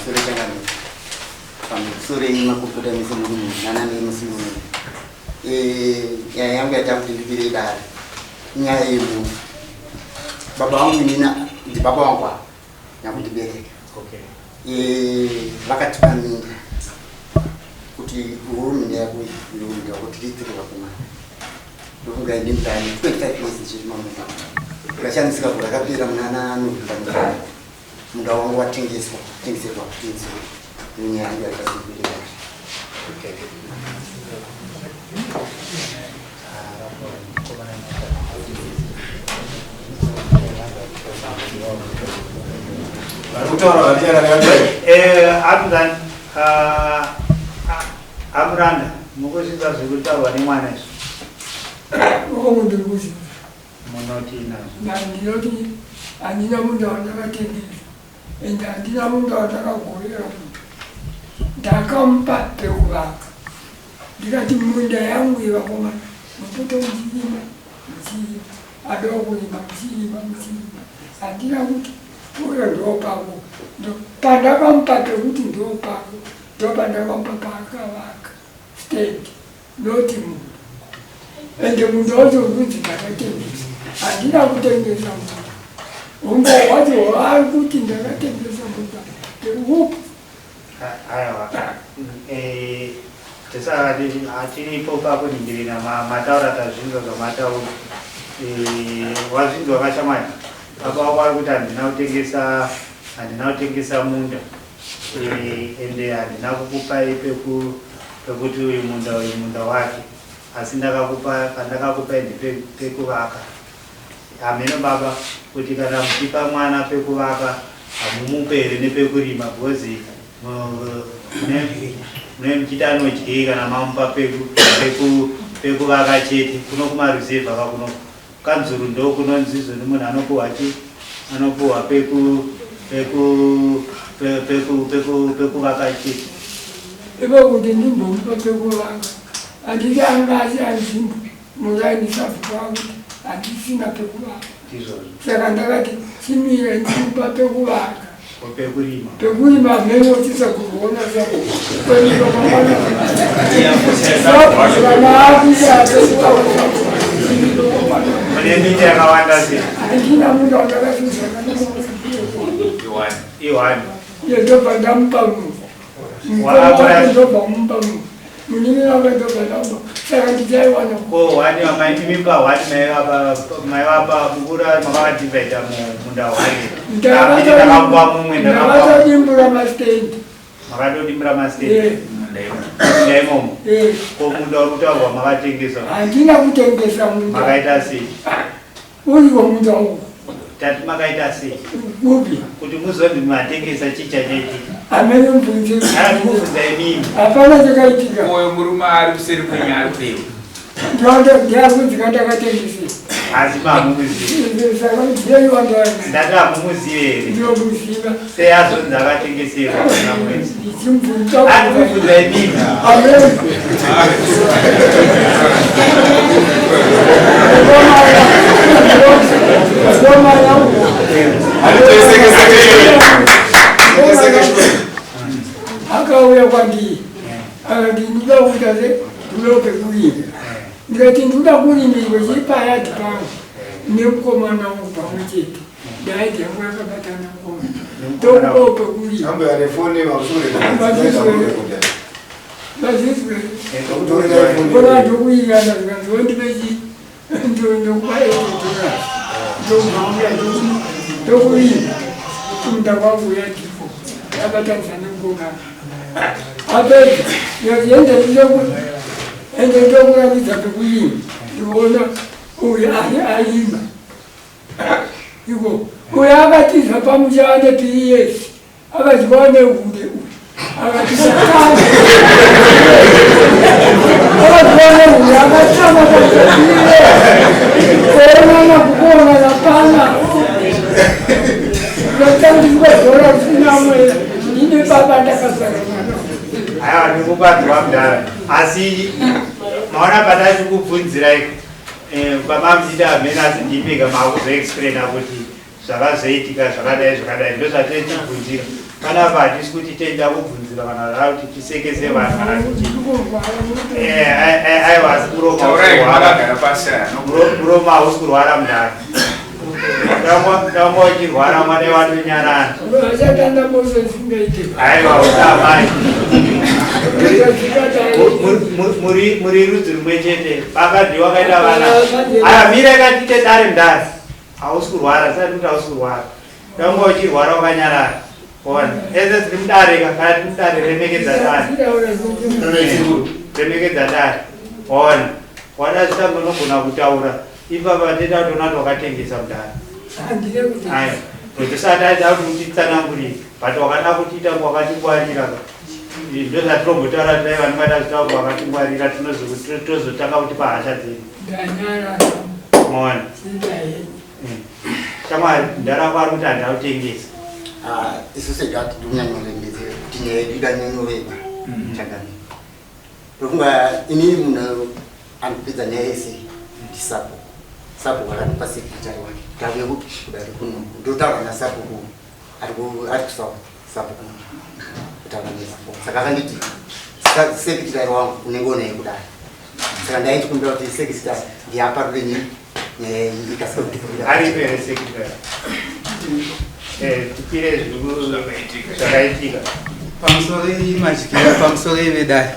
pamusoro changamira pamusoro yemakopoto emusimurumu nanani emusimurumu nyaya yangu yaita kuti ndipire dare nyaya yemu baba wangu nina ndi baba wangu nyakundibereka vakatipaninga kuti hurumende yako irumende kuti ritirwa kumana ndofunga ine mutani 25 years chiri mamuka ikashandisika kuti akapera munana novemba munda wangu watengeserwa kutenzi nenyaya yangu yakasibereka Amranda, mukuzinza zvikutaurwa nemwana izvo. Ndiri kuziva. Munoti nazvo. Ndinoti handina munda wandakatengesa ende handina munda wandakagorera kuti ndakamupa pekuvaka. Ndikati munda yangu yevakomana mupoto muchirima adowa kurima muchirima. Handina kuti uyo ndopako pandakamupa pekuti ndopako ndopandakamupa paakavaka stand noti munhu ende munhu wacho kunzi ndakatengesa handina kutengesa munhu umbo wacho ari kuti ndakatengesa munhu peupo aiwa hatiripo pakuningirira mataura tazvinzwa zvamataura wazvinzwa kashamani baba wako ari kuti handina kutengesa munda ende handina kukupai pekuti uyu munda wake asi pandakakupai pekuvaka hameno baba kuti kana muchipa mwana pekuvaka hamumupe here nepekurima because mune muchiti anodye kana mamupa pekuvaka chete kuno kumaruzevha kakuno kanzuru ndo kunonzizo nemunhu anopuhwa pekuvaka chete ivo kuti ndimbomupa pekuvaka handiti angasi anzimbo murainisafuka kuti handisina pekuvaka saka ndakati chimire ndimupa pekuvaka pekurima mhene uchisa kuona miti yakawanda handina munhu wandakazvizaka ndobva ndamupa munhu ndobva mupa munhu munini wake ndobva ndamupa saka ndichaiwana maivapa mukura makavadhivhaita munda ndakatodimbura mastendi makatodimbura mastendi ndaimomo ko munda uri kutaurwa makatengesa handina kutengesa munda makaita sei uriwo munda uwu tati makaita sei upi kuti muzondi matengesa chicha cheti amene mbunzi arimubvunzai mimi hapana chakaitika moyo murume ari kuseri kwenyari kurevu ndiyakunzi kandakatengesesa asi mamumuzive saka ndiyaiwandai ndati hamumuzive here ndiomuziva sei azonzi akatengeserwa kana mwezi ndichimubvunza arimubvunzai mimi amene akauya kwandii akati ndida kuita setulope kurima ndikati ndida kurimirwe chiri payadhi pangu nemukomana wangu pamwe chete ndaiti yangu yakabatana mukomana tokulope kurima bazizwe kona ndokuirana zvikanzondipechi ndokupaeetora ndokurima kumunda kwangu yadhifo yakatanisa nemukomana apedza ende ndokurakidza pekurima ndikuona uyu aima iko uyu akatiza pamusha ane 3 years akadyiwa nehude uyu akatiza akadyiwa nehude akatama paonana kukuona napana atandikwadhora kusinamwe ine baba ndakazara mwana aiwa ndikupadzwa mudhara asi maona patachikubvunzirai baba muchiti hamene asi ndipika makuzoexplaina kuti zvakazoitika zvakadai ndozvatechibvunzira panapa hatisi kuti tenda kubvunzira kana rava kuti tisekese vanhu kana kuti aiwa kuroma hausi kurwara mundani ndanga uchirwara mwana watonyarana aiwa usamai muri rudzi rumwe chete bakadhi wakaita vana aya mira ikatite dare mundani hausi kurwara sati kuti hausi kurwara ndanga uchirwara wakanyarara ona ese tiri mudare kana tiri mudare remekedza dare remekedza dare ona wada zvitangonogona kutaura ipapa ndeta tona twakatengesa mudare aya tisati aida kuti titsanangurire but wakada kutiita kwakatingwarira ndo zvatirombotaura tidai vanhu vaida zvitaurwa wakatingwarira tozotanga kuti pahasha dzedu mona shamwari ndarakwari kuti handautengesa isusu ndati ndinyanyorengeze kuti nyaya yedu ikanyanyoreba chakani ndofunga inini munhu anopedza nyaya yese ndisapo sapo vakanipa sekretari wake tave kudari kuno ndotaura nasapo ari kusapo sapo kutaura nesapo saka akanditi sekretari wangu unenge unaye kudai saka ndaiti kumbira kuti sekretari ndiaparure nyaya iyi ikasika aripere sekretari tipire zvakaitika pamusoro imadyikira pamusoro ivedai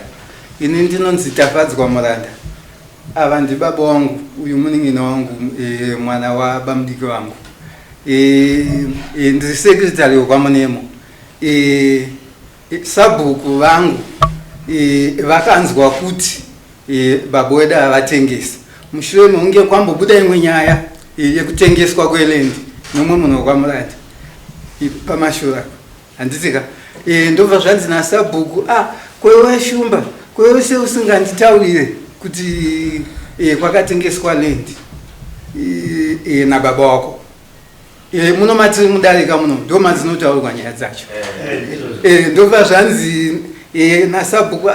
ini ndinonzi Tafadzwa Muranda ava ndibaba wangu uyu munin'ina wangu mwana wa bamudiki wangu ndiri sekretari wekwamunemo sabhuku vangu vakanzwa kuti baba wedu avatengesa mushure mekunge kwambobuda imwe nyaya yekutengeswa kwelendi nomwe munhu wekwamuranda pamashura handitika ndobva zvanzi nasabhuku kwewe shumba kwewe seusinganditaurire kuti kwakatengeswa lendi nababa wako muno matiri mudarika muno ndo madzinotaurwa nyaya dzacho ndobva zvanzi nasabhuku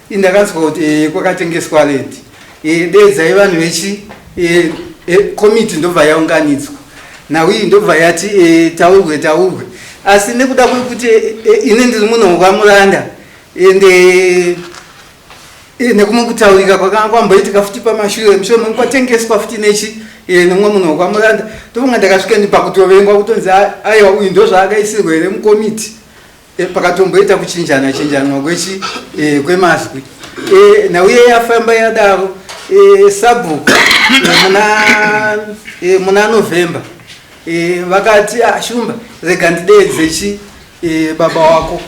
ndakanzwa kuti kwakatengeswa lendi dedzai vanhu vechi komiti ndobva yaunganidzwa nauyi ndobva yati taurwe asi nekuda kwekuti ini ndiri munhu wekwamuranda ende nekumwe kutaurika kwakanga kwamboitika futi pamashure mushure mekunge kwatengeswa futi nechi nemumwe munhu wekwamuranda ndofunga ndakasvika ndipakutovengwa kutonzi aiwa uyu ndo zvaakaisirwa here mukomiti pakatomboita kuchinjanwa kwechi kwemazwi nauye yafamba yadaro sabhuku muna November vakati shumba rega ndidedzechi baba wako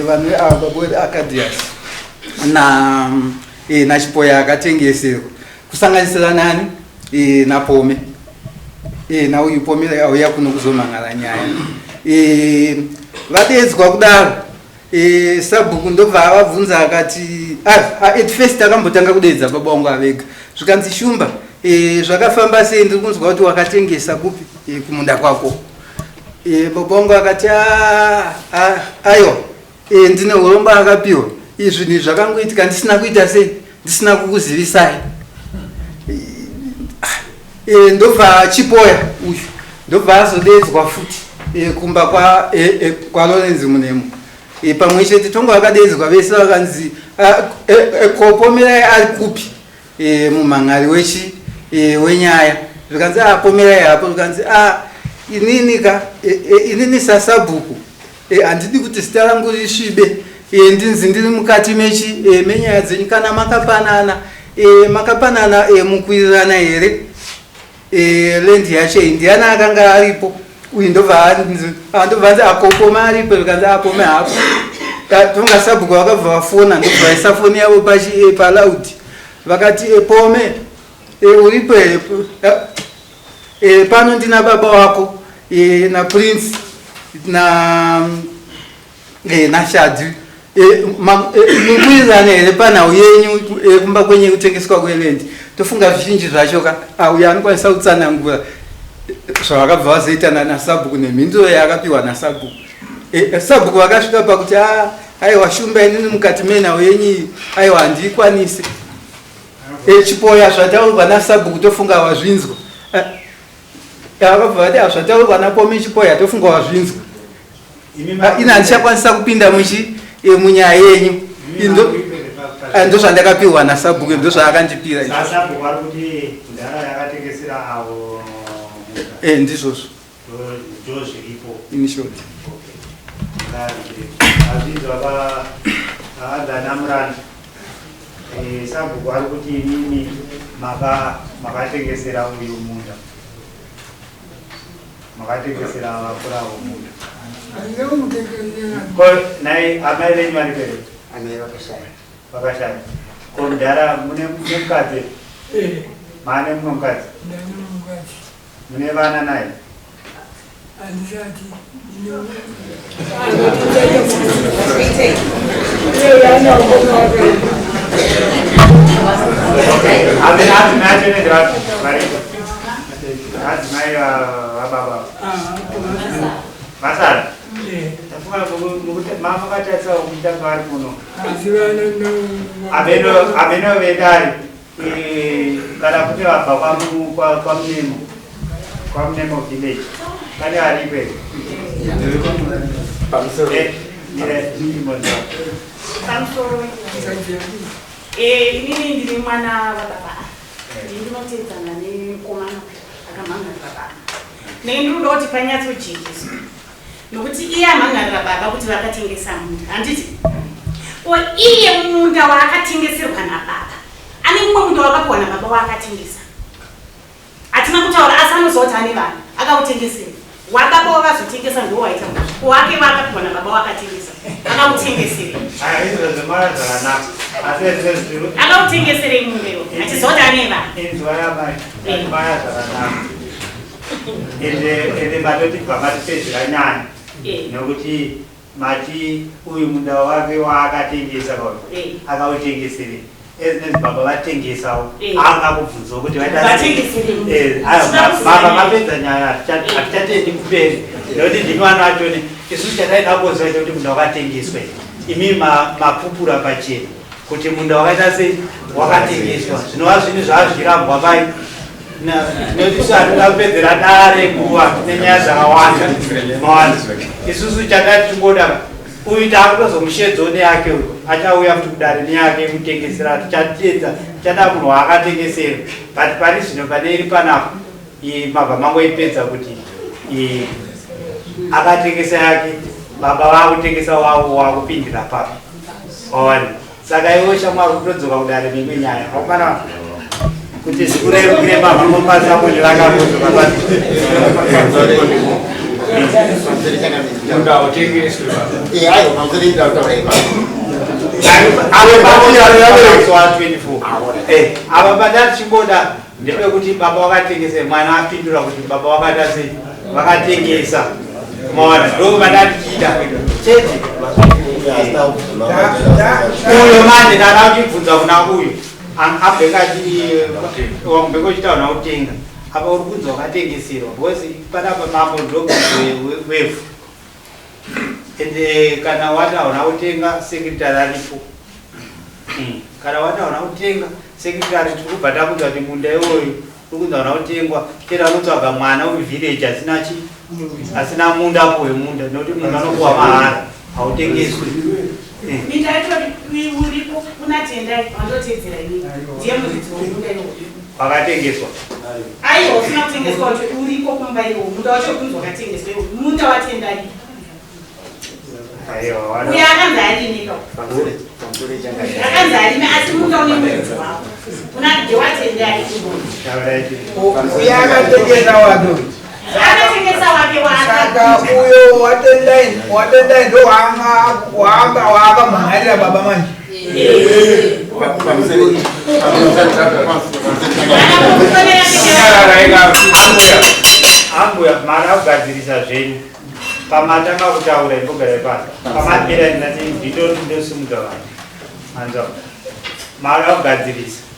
vanhu baba wedu Acadius nachipoya akatengeserwa kusanganisira nani napome nauyu pome auya kuno kuzomhangara nyaya vadedzwa kudaro sabhuku ndobva avabvunza akati at first akambotanga kudedza baba wangu avega zvikanzi shumba zvakafamba sei ndiri kunzwa kuti wakatengesa kupi kumunda kwako baba wangu akati aiwa ndine urombo akapiwa izvi zvakangoitika ndisina kuita sei ndisina kukuzivisai ndobva chipoya uyu ndobva azodedzwa futi kumba kwa Lawrence Munemo pamwe chete tongo vakadedzwa vese vakanzi kopomerai ari kupi mumhan'ari wechi wenyaya zvikanzi pomerai hapo zvikanzi inini sasabhuku handidi kuti zita rangu risvibe ndinzi ndiri mukati mechi menyaya dzenyu kana makapanana mukwirirana here lendi yacho ndiana akanga aripo uyu ndobva nzi akopoma aripo zvikanzi apome hapo tonga sabhuku vakabva vafona ndobva isa foni yavo palaudi vakati pome uripo pano ndina baba wako naprince nashadzi mukwirirana here panhau yenyu kumba kwenyu kutengeswa kwelendi tofunga zvizhinji zvacho uyo anokwanisa kutsanangura zvavakabva vazoitana nasabhuku nemhinduro yaakapiwa nasabhuku sabhuku vakasvika pakuti aiwa shumba inini mukati menhau yenyu aiwa handiikwanise chipoya zvataurwa nasabhuku tofunga wazvinzwa vakabva vati zvataurwa napome chipoya tofunga wazvinzwa ina handichakwanisa kupinda munyaya yenyu ndo zvandakapiwa nasabhuku ndo zvaakandipira ndizvozvo inishoti azvizva vaandanamuranda sabhuku ari kuti inini makatengesera uyu munda makatengesera vapurawo munda nai amai venyu vari pere vakashaya komudhara mune mukadzi maane mumwe mukadzi mune vana naye adzimai vababa vasara mavakatarisa kutanga vari kuno ameno vedari kana kuti vabva kwamunemo village kane aripe inini ndiri mwana wababa ndinotedzana nemukomana akamhangarira baba nendinoda kuti panyatsojekeswa nokuti iye amhangarira baba kuti vakatengesa munda handiti iye munda waakatengeserwa nababa ane mumwe munda wakapiwa nababa waakatengesa hatina kutaura asi anozoti ane vanhu akautengesera wababa wakazotengesa ndo waita wake wakapiwa nababa wakatengesa akautengesere akautengeserei mundeo achizoti ane vanhu ende matoti bva matipedzera nyaya nokuti mati uyu munda wake waakatengesa akautengesere ezinezi baba vatengesawo anga kubvunzawo kuti baba mapedza nyaya hatichatendi kuperi nokuti ndimwana achoni isusu chataida kuziva kuti munda wakatengeswa imi mapupura pachena kuti munda wakaita sei wakatengeswa zvinova zvinhu zvazvirambwa pai nokuti hatoda kupedzera dare nguva nenyaya dzakawanda mawanda isusu chatati tingoda uyu taakutozomushedzawo neyake uyu achauya futi kudare neyake kutengesera tichatedza tichada munhu waakatengesera but pari zvino pane iri panapo mabva mangoipedza kuti akatengesa yake baba vaakutengesa wavo waakupindira papi waona saka iwo shamwari kutodzoka kudare mimwe nyaya akumana kuti zikurerukire mavamopasamo ndirakamudzoka pati ava pandati chingoda ndepekuti baba wakatengesa mwana apindura kuti baba wakata sei vakatengesa maona ndo pandati chida chete uyo manje ndada kuchibvunza kuna uyu abhekachitauna utenga apa uri kunzi wakatengeserwa because panapa mambo ndogwevhu ende kana watauna utenga sekretari aripo kana watauna utenga sekretari tiri kubva takunza kuti munda iwoyu uri kunzi auna utengwa tera anotsvaga mwana wevillage asina munda apo wemunda nokuti munda anokuwa mahara hautengeswi minda yacho uripo unatendai wandotedzera ini ndiye muridzi womunda iwoyo wakatengeswa aiwa usina kutengeswa kuti uripo kumba iwo munda wacho kunzi wakatengeswa iwo munda watendai uyo akanzi arini akanzi arini asi munda une muridzi wavo unade watendai uyo akatengesa wado akatengesa wake saka uyo watendai ndo waakamhangarira baba manje anguya mari akugadzirisa zvenyu pamatanga kutaura imbogarai pasi pamapera ndinati nditondosimuka vanhu anza mari akugadzirisa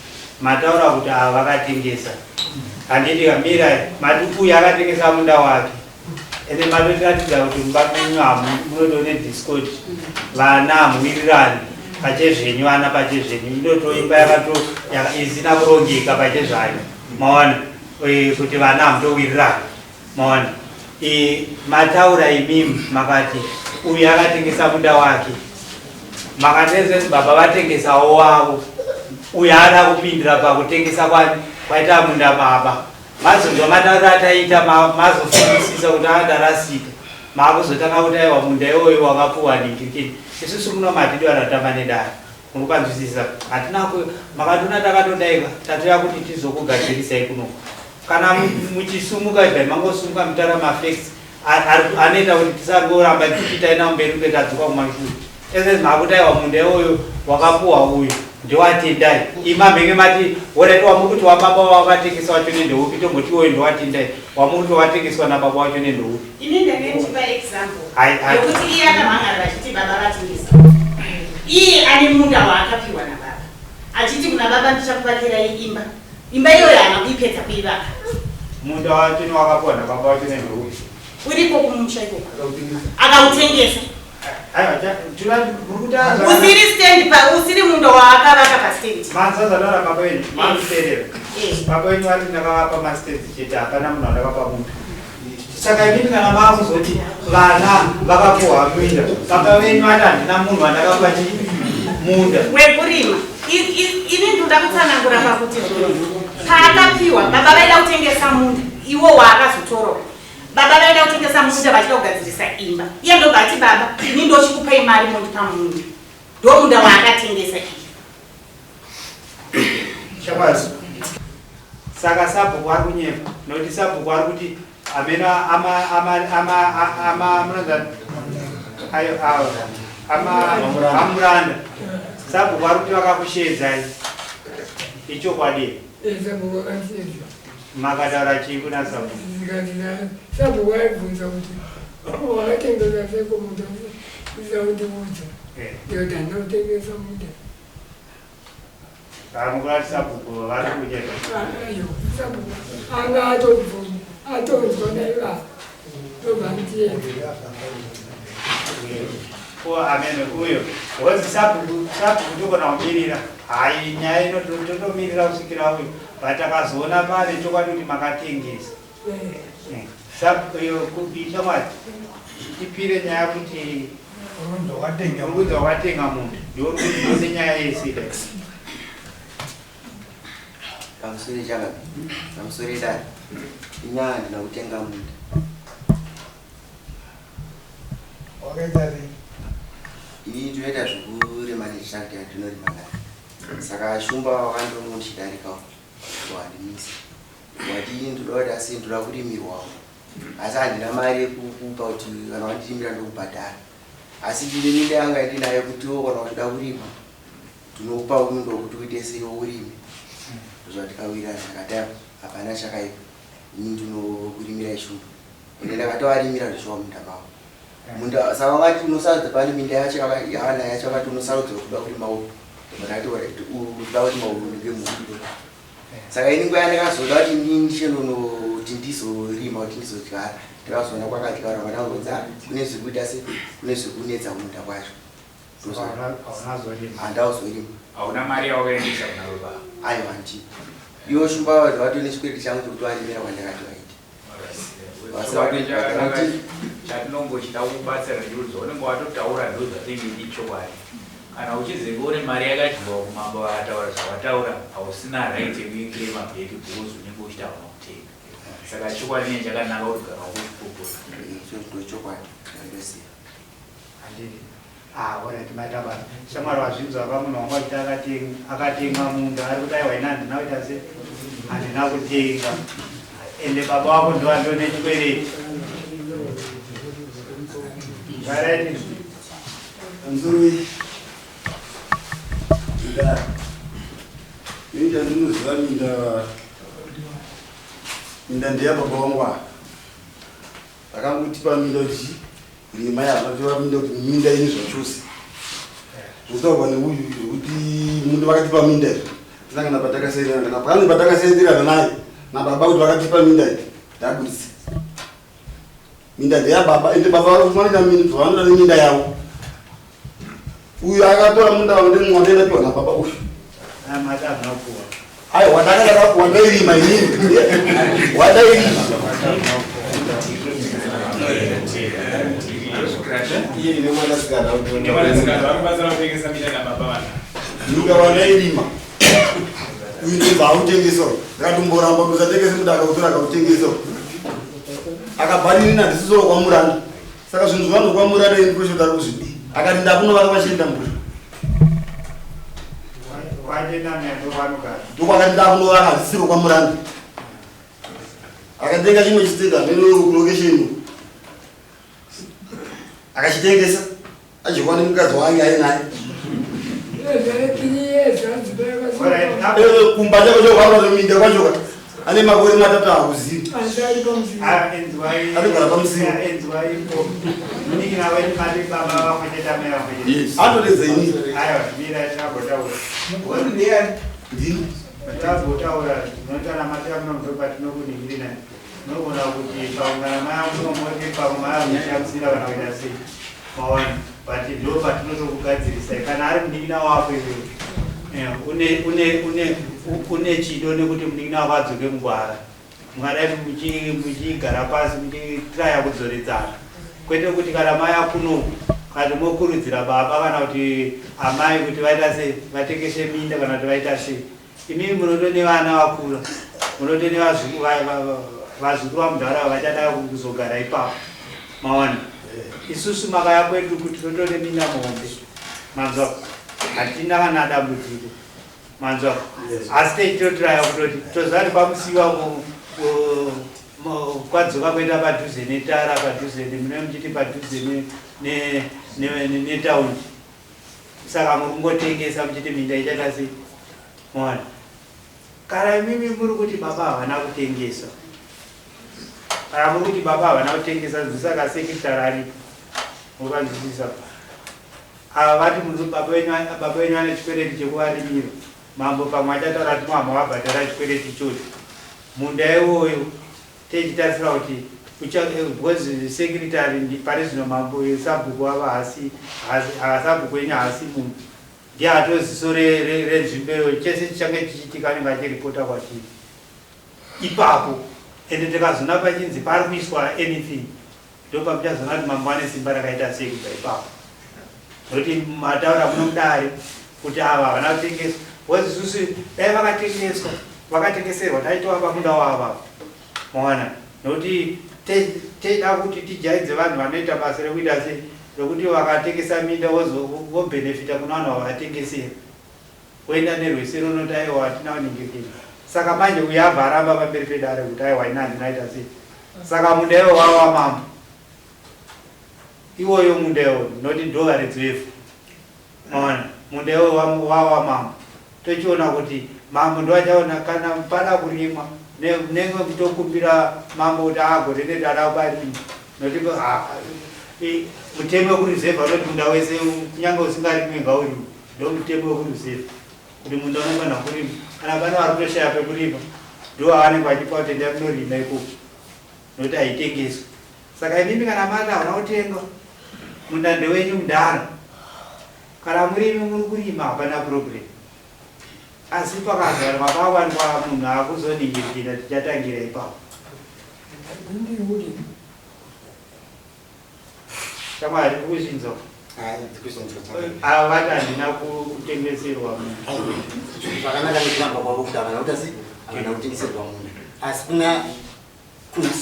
mataura kuti ava vakatengesa handiti kamira mati uyu akatengesa munda wake ende matotiratidza kuti mubamenyu munotone discord vana hamuwirirani pachezvenyu vana pachezvenyu indotoimba isina kurongeka pachezvayo maona kuti vana hamutowirirani maona mataura imimi makati uyu akatengesa munda wake makateze baba vatengesawo wavo uyu ada kupindira pakutengesa kwani kwaita munda baba mazonzwa mataura ataita mazofundisisa kuti adarasika makuzotanga kuti aiwa munda iwoyo wakapuwa ningirikini isusu muno matidi vanotamba nedare munokanzwisisa hatina makatona takatodaiva tatoya kuti tizokugadzirisai kuno kana muchisumuka ibva mangosumuka mutara mafeksi anoita kuti tisangoramba tichitaina mberi kunge tadzoka kumashure ese makuti aiwa munda iwoyo wakapuwa uyu ndewatendai imamhenge mati woraiti wamukuti wababa wakatengesa wacho nendeupi tomboti iwoyo ndewatendai wamukuti watengeswa nababa wacho nendeupi ini ndangentipa example yokuti iye akamhangara vachiti baba vatengesa iye ane munda waakapiwa nababa achiti kuna baba ndichakuvakirai imba iyoyo haana kuipedza kuivaka munda wacho niwakapuwa nababa wacho nendeupi uripo kumusha ikoko akautengesa usiri stand usiri mundo waakavaka pastand manzazanora baba wenyu mamuterera baba wenyu vari ndakavapa mastendi chete hapana munhu andakapa munda saka imini kana makuzoti vana vakapuwa minda baba wenyu ati handina munhu andakapa munda wekurima ini ndoda kutsanangura pakuti paakapiwa baba vaida kutengesa munda iwo waakazotorawo baba vaida kutengesa munda vachida kugadzirisa imba iye ndobva ati baba ini ndochikupai mari mundipa munda ndomunda waakatengesa shakwazi saka sabhuku ari kunyepa nokuti sabhuku ari kuti amena amuranda sabhuku ari kuti vakakushedzai ichokwadi makataura chii kuna sabhuku sabhuku aibvunza kuti wakatengesa seko munda izaundiudza yoti handinotengesa munda mukurati sabhuku vari kunyepa sabhuku anga atobvuma atonzwa naiva tobvandienda amene uyo hozi sabhuku tokona kumirira hai nyaya ino totomirira kusvikira uyo vatakazoona pale chokwadi kuti makatengesa shamwati tipire nyaya kuti urudza wakatenga munhu ndone nyaya yesida pamusori chaka pamusori dani inyaya ndina kutenga munda ini toita zvekurima nechitati yatinorima nayo saka shumba wakandonochidarikawo wandimisa wati ndoda kuti asi ndoda kurimirwawo asi handina mari yekukupa kuti kana wandirimira ndokubhadhara asi ndine minda yanga ndinayo kutiwo kana uchida kurima tinokupa mundo wekuti uite seiwo urime zvatikawira zvakadaro hapana chakaipa ini ndinokurimira shumba ende ndakatovarimira zvishowa munda mavo munda saka vangati unosarudza pane minda yacho yaana yacho vakati unosarudza kuda kurimawo vakati uda kurima urunge munhu saka ini nguva yandakazoda kuti ndichenonoti ndizorima kuti ndizotyara ndakazoona kwakatyara vanangonza kune zvekuita se kune zvekunetsa munda kwacho handauzorima hauna mari yawakaendesa kuna baba aiwa ndi iwo shumba vatone chikwedi changu chokuti varimira kwandakati vaita chatinongochida kubatsira ndiudzo unenge watotaura ndozvatinge ichokwadi kana uchiziva une mari yakadyiwa kumamba vakataura zvavataura hausina right yekuikire mabheki bhoozi unenge uchitaura kutenga saka chokwadi ne chakanaka kuti gara wakuchipopoza chokwadi andoziva orati mataba shamwari wazvinzwa pamunhu wanga kuti akatenga munda ari kuti aiwa ina handina kuita se handina kutenga ende baba wako ndovandone chikwereti zvaraiti anzurui ini chandinoziva minda ndeya baba vangu ava vakangutipa minda kuti rima yavativa minda kuti minda ini zvachose zvotaurwa neuyu kuti mundu vakatipa minda izvi tisangana patakasenderana kana pane patakasenderana naye nababa kuti vakatipa minda iyi ndabudisa minda ndeya baba ende baba vakufanira zvavanoda neminda yavo uyu akatora munda wandendaenda piwa nababa uyu ai wadakadakakuwa ndairima inini wadairima ndiri nemwanasikana Nemwanasikana kutengesa minda nababa vana. Nyuka wanairima. Uyu ndibva autengeso. Akatomboramba kusatengesa muda akautora akautengeso. Akabharira ndisizoro kwamuranda. Saka zvinhu zvavano kwamuranda indikushota kuzvidi. Akati ndakunovaka vachienda mburi. Ndokwakati ndakunovaka ndisiro kwamuranda. Akatenga chimwe chitega nekulokesheni. Akachitengesa. Achikwana mukadzi wake ainaye. Kumba chako chokwamura minda kwachoka. Ane makore matatu akuziva. Anogara pamusiro. Anotedza ini. Ndini. Tabotaura tinotana matama mtoka tinokuningirina. Nogona kuti paungana maya munomoti pamaya muchakusira kana kuita sei. Mawana bati ndo patinotokugadzirisa kana ari muningira wako iwe. Une chido nekuti muningira wako adzoke mungwara. Mwadai muchigara pasi muchitraya kudzoredzana. Kwete kuti kana maya kuno kana mokurudzira baba kana kuti amai kuti vaita sei vatekeshe minda kana kuti vaita sei. Imi munotone vana vakura. Munotone vazukuru vamudhara vachada kuzogara ipapo. Mawana. Isusu makaya kwedu kuti totone minda muhombe. Manzwa. Hatina kana dambudziko. Manzwa. Asi teitotraya kutoti tozari pamusiwa kwadzoka kuenda padhuze netara padhuze nemune muchiti padhuze netaundi. Saka mungotengesa muchiti minda ichata sei. Mwana. Kana mimi muri kuti baba havana kutengesa. Kana muri kuti baba havana kutengesa zvisaka sekitari aripo. Mukanzwisisa. Avati baba wenyu ane chikwereti chekuvarimira. Mambo pamwe achataura kuti mambo vabhadhara chikwereti chocho. Munda iwoyo techitasira kuti because sekitari pari zvino mambo esabhuku ava sabhuku yenyu haasi munhu. Ndiatoziso renzvimbo chese chichange chichitika anenge achiripota kwatiri ipapo ende tikazona pachinzi pari kuiswa anything ndopa muchazona kuti mambo ane simba rakaita sei kubva ipapo nokuti mataura munomudare kuti ava havana kutengeswa wazisusu dai vakatengeserwa taitova pamunda wava mwana nokuti teida kuti tijaidze vanhu vanoita basa rekuita sei rokuti vakatengesa minda vobhenefita kuna vanhu vavatengesera woenda nerwesero noti aiwa hatina kuningirikira saka manje uyo abva aramba pamberi pedare kuti aiwa ina handinaita sei saka munda iwo wava mambo iwoyo munda iwo noti ndova redzefu maona munda iwo wava mambo tochiona kuti mambo ndoachaona kana pada kurimwa nenge kutokumbira mambo kuti agorere dada kubarima noti mutemo wekuruzevha unoti munda wese kunyange usingarimwe ngaurima ndo mutemo wekuruzevha kuti munda unongana kurima kana pane vari kutoshaya pekurima ndo avanenge vachipa kuti enda kunorima ikoko nokuti haitengeswi saka imimi kana mati havana kutenga munda ndewenyu mudhara kana murimi muri kurima hapana problem asi pakazara makawanikwa munhu akuzoningirikira tichatangira ipapo Shamari kuzvinzwa. Ava vati handina kutengeserwa munhu. Zvakanaka nekuramba kwavo kuti havana kuita sei havana kutengeserwa munhu. Asi kuna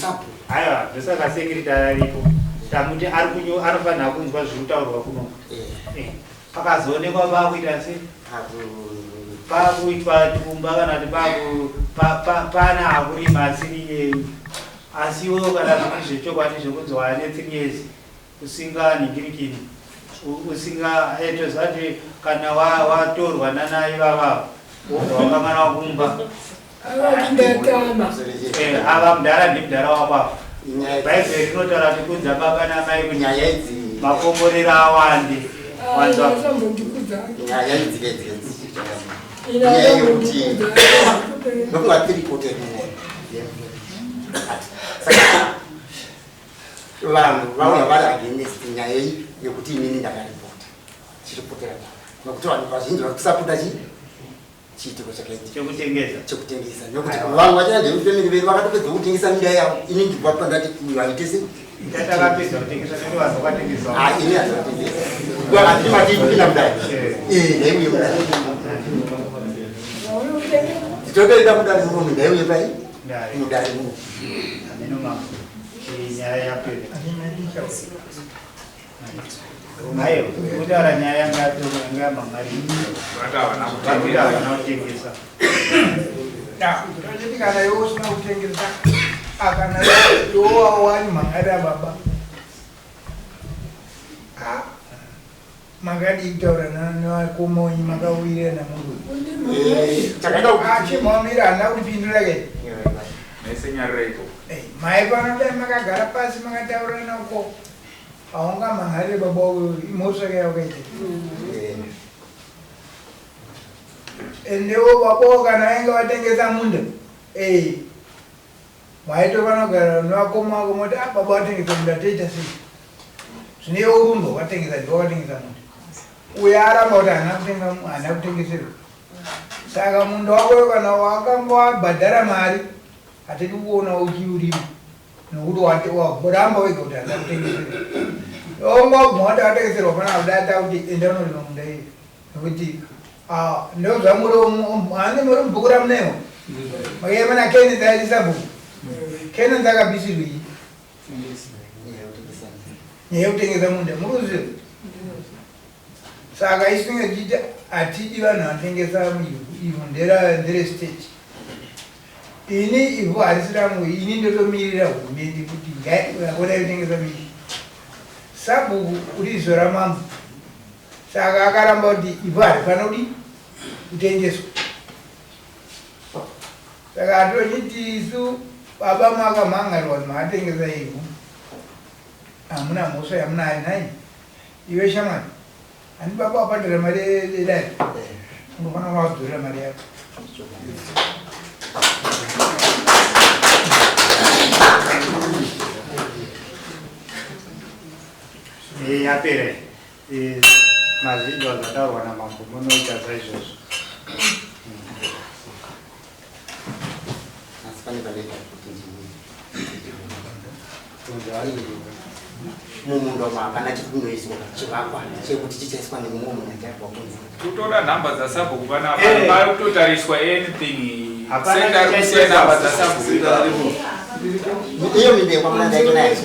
sapo. Aiwa, ndosaka sekirita aripo. Tamuti anofanira kunzwa zviri kutaurwa kuno. Pakazoonekwa pakuita sei? Pakuitwa tumba kana kuti pana hakurima asiri asiwo kana zviri zvechokwadi zvokunzi wane 3 years. Usinganingirikiri usingazati kana watorwa nanai vava wakamana wakumba ava mudhara ndimudhara wababa bhaibheri rinotaura kuti kunza baba namai kuti makomborero awande nyaya yekuti nokuva tirikote vanhu vauya vari against nyaya yekuti inini ndakaripota chiripotera nokuti vanhu vazhinji vari kusapota chiitiko chekutengesa nokuti vanhu vachina ndemufemiri vedu vakatopedza kutengesa minda yavo ini ndibva pandati uyu haitese Itakapedza kutengesa ndio vanhu vakatengesa. Ini azotengesa. Kwa ati matibu kila mdai. Ndio mdai. Titoenda mudari muno ndio mdai. Mudari muno. Nenoma. Nyaya yapera. Ayo, udara nyaya ngatu ngamangari. Vanotengesa. Jadi kana yo sina kutengesa akana yo wani mangada baba magadi itora na komo imaga uire na mungu Chakata achi momira na kupindula ke Mesenya reto. mai bana le maga garapasi maga taura na ko aonga mangare babo imosa ke ogaite ndio babo kana enga watengeza munda maito vanogara novakoma komoti baba watengesa munda toita sei zvine urumbo watengesa ndiwo watengesa munda uyo aramba kuti hana kutengeserwa saka munda wako kana wakanga wabhadhara mari hatidi kuona uchiurima nokuti waramba wega kuti hana kutengeserwa ongoguma wati watengeserwa pana kudata kuti enda unorima munda iyi nokuti ndo zvamuri handi muri mubhukura munewo makemana keni dzaisisa bhuku kena dzakabisirwi nyaya kutengesa munda muruzivo saka isinge tichiti hatidi vanhu vanotengesa ivo ndere state ini ivo harisiramwe ini ndotomirira hurumende kuti ngaonai kutengesa miri sabhuku rizo ramambo saka akaramba kuti ivo hari panodi kutengeswa saka hatochiti isu baba makamhangarwa kuti makatengesa ivhu hamuna mhosva yamunayo nai iwe shamwari handi baba wabhadhara mari yedai unofanira wadzorera mari yako yapera mazvinji azvataurwa namambo munoita saizvozvo. mumundo mapana chikunoiswa chivakwa chekuti chichaiswa nemumwe munhu achaitwa kunzi kutora nhamba dzasabhuku panapa pari kutotariswa anything senda nhamba dzasabhuku iyo mibekwa muna ndaito naye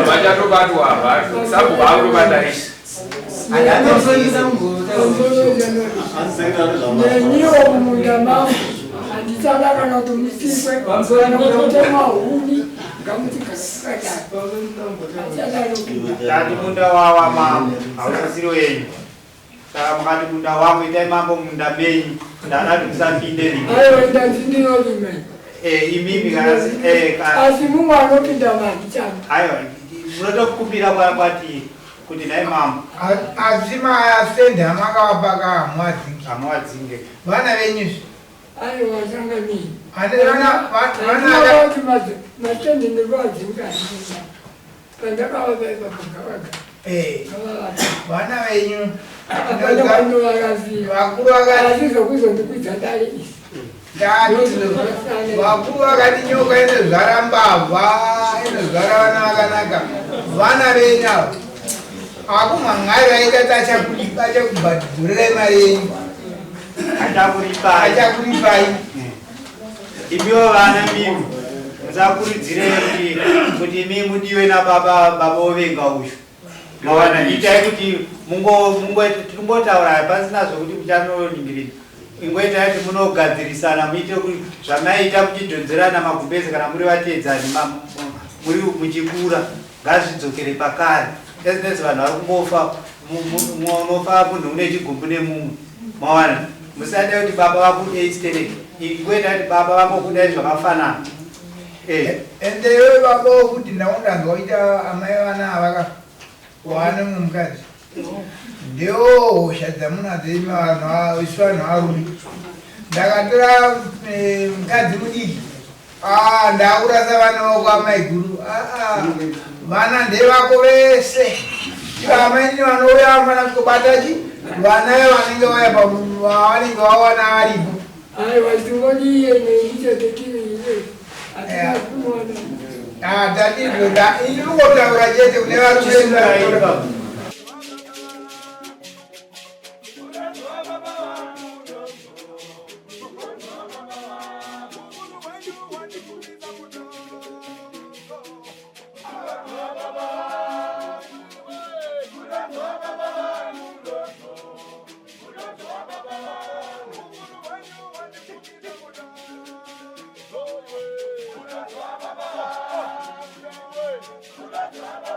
vachatobatwa apa sabhuku akutobatarisa neniwo mumunda mangu handitsanga kana kuti musikwe kana kutotema huni ngamuti tati munda wawamambo hausasiri wenyu saka mukati munda wangu itai mambo munda menyu ndadati musapinde aiwa ndandindinorime imimi asi mumwe anopinda mandichana aiwa munotokumbira kwati kuti nai mambo asi masenda makavapaka hamuwadzinge vana venyuzvi aiwa zvangamii vanavati matende ndevadzinga pandakavavaipapagavaga vana venyu vakuru vakazizokuzondikwidza dare isi vakuru vakati nyoka inozvara mbavha inozvara vana vakanaka vana venyu ava akumhangai vaitati achakubhadhurai mari yenyu achakuripai imiwo vana mimi musakuridzirei kuti imi mudiwe nababa vovenga uyu mawana itai kuti tingotaura pasina zvokuti muchanoningirira ingoitai kuti munogadzirisana muite kuti zvamaita muchidhonzerana magumbezi kana muri vateedzani muri muchikura ngazvidzokere pakare ezinezi vanhu vari kungofa unofa munhu une chigumbu nemumwe mawana musada kuti baba vakudeitstereke ingoita kuti baba vambokudai zvakafanana ende iwe baba wokuti ndaundanga waita amai vana avaka wane mumwe mukadzi ndiwo hosha dzamunadzo isu vanhu varume ndakatora mukadzi mudiki ndakurasa vana vako amai guru vana ndevako vese amaini vanouya vafana kutobatachi vana vanenge vaya vavanenge vawana varipo Ai wasingoni yeye hicho tekini ile. Atakumuona. Tatizo da iluko taura jete unewa rumeza. Baba,